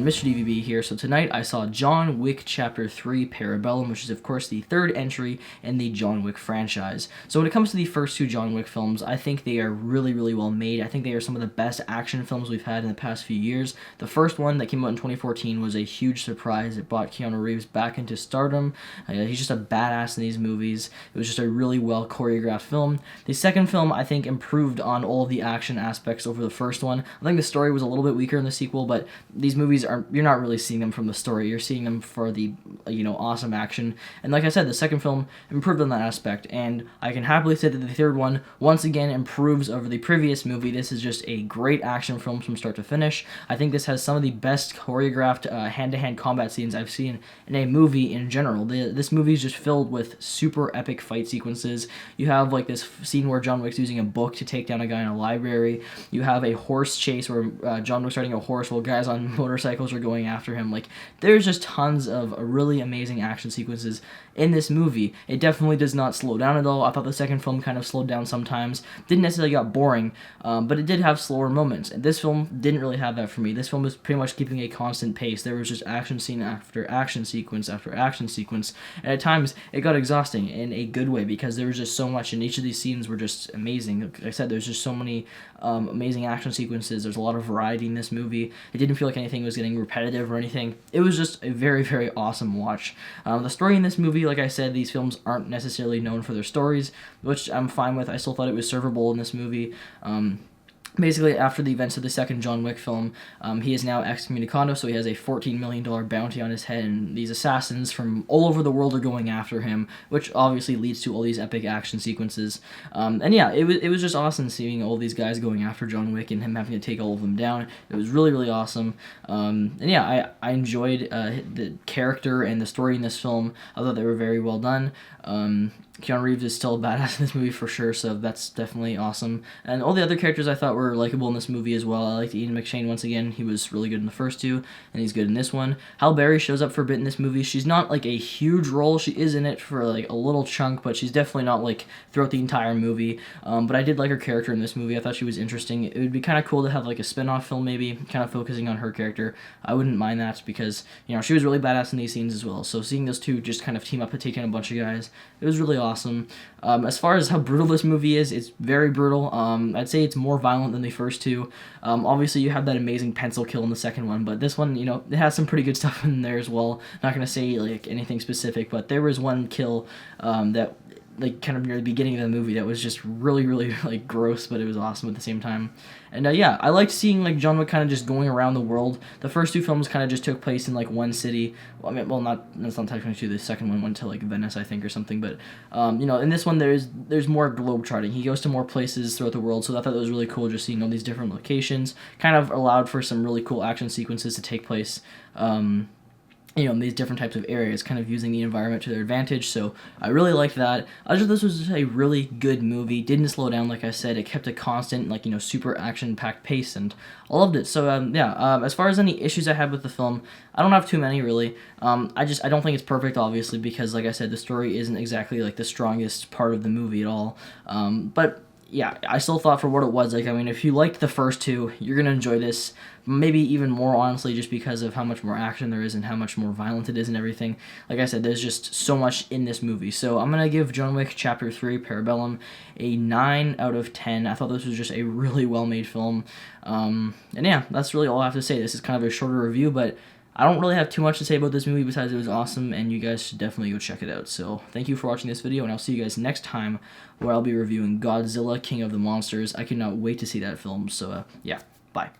everyone, Mr. DVB here. So tonight I saw John Wick Chapter 3 Parabellum, which is of course the third entry in the John Wick franchise. So when it comes to the first two John Wick films, I think they are really, really well made. I think they are some of the best action films we've had in the past few years. The first one that came out in 2014 was a huge surprise. It brought Keanu Reeves back into stardom. He's just a badass in these movies. It was just a really well choreographed film. The second film, I think, improved on all of the action aspects over the first one. I think the story was a little bit weaker in the sequel, but these movies you're not really seeing them from the story. You're seeing them for the awesome action. And like I said, the second film improved on that aspect, and I can happily say that the third one once again improves over the previous movie. This is just a great action film from start to finish. I think this has some of the best choreographed hand-to-hand combat scenes I've seen in a movie in general. This movie is just filled with super epic fight sequences. You have like this scene where John Wick's using a book to take down a guy in a library. You have a horse chase where John Wick's riding a horse while guys on motorcycles are going after him. Like, there's just tons of really amazing action sequences in this movie. It definitely does not slow down at all. I thought the second film kind of slowed down sometimes. Didn't necessarily got boring, but it did have slower moments. And this film didn't really have that for me. This film was pretty much keeping a constant pace. There was just action scene after action sequence after action sequence. And at times, it got exhausting in a good way because there was just so much, and each of these scenes were just amazing. Like I said, there's just so many amazing action sequences. There's a lot of variety in this movie. It didn't feel like anything was getting repetitive or anything. It was just a very, very awesome watch. The story in this movie, like I said, these films aren't necessarily known for their stories, which I'm fine with. I still thought it was servable in this movie. Basically, after the events of the second John Wick film, he is now excommunicado, so he has a $14 million bounty on his head, and these assassins from all over the world are going after him, which obviously leads to all these epic action sequences. And yeah, it was just awesome seeing all these guys going after John Wick and him having to take all of them down. It was really, really awesome. And yeah, I enjoyed the character and the story in this film. I thought they were very well done. Keanu Reeves is still a badass in this movie for sure, so that's definitely awesome. And all the other characters I thought were likable in this movie as well. I liked Ian McShane once again. He was really good in the first two, and he's good in this one. Halle Berry shows up for a bit in this movie. She's not like a huge role. She is in it for like a little chunk, but she's definitely not like throughout the entire movie. But I did like her character in this movie. I thought she was interesting. It would be kind of cool to have like a spin-off film maybe, kind of focusing on her character. I wouldn't mind that because, she was really badass in these scenes as well. So seeing those two just kind of team up and take in a bunch of guys, it was really awesome. As far as how brutal this movie is, it's very brutal. I'd say it's more violent than the first two. Obviously, you have that amazing pencil kill in the second one, but this one, it has some pretty good stuff in there as well. Not going to say like anything specific, but there was one kill that like kind of near the beginning of the movie that was just really, really like gross, but it was awesome at the same time. And yeah, I liked seeing like John Wick kind of just going around the world. The first two films kind of just took place in like one city. Well, that's not technically true. The second one went to like Venice, I think, or something. But in this one there's more globetrotting. He goes to more places throughout the world, so I thought that was really cool. Just seeing all these different locations kind of allowed for some really cool action sequences to take place. In these different types of areas, kind of using the environment to their advantage, so I really liked that. I just this was just a really good movie. Didn't slow down, like I said. It kept a constant, super action-packed pace, and I loved it. So, as far as any issues I had with the film, I don't have too many, really. I don't think it's perfect, obviously, because, like I said, the story isn't exactly, the strongest part of the movie at all. But yeah, I still thought for what it was, if you liked the first two, you're going to enjoy this, maybe even more, honestly, just because of how much more action there is and how much more violent it is and everything. Like I said, there's just so much in this movie. So I'm going to give John Wick Chapter 3, Parabellum, a 9 out of 10. I thought this was just a really well-made film. And yeah, that's really all I have to say. This is kind of a shorter review, but I don't really have too much to say about this movie besides it was awesome, and you guys should definitely go check it out. So thank you for watching this video, and I'll see you guys next time where I'll be reviewing Godzilla, King of the Monsters. I cannot wait to see that film. So yeah, bye.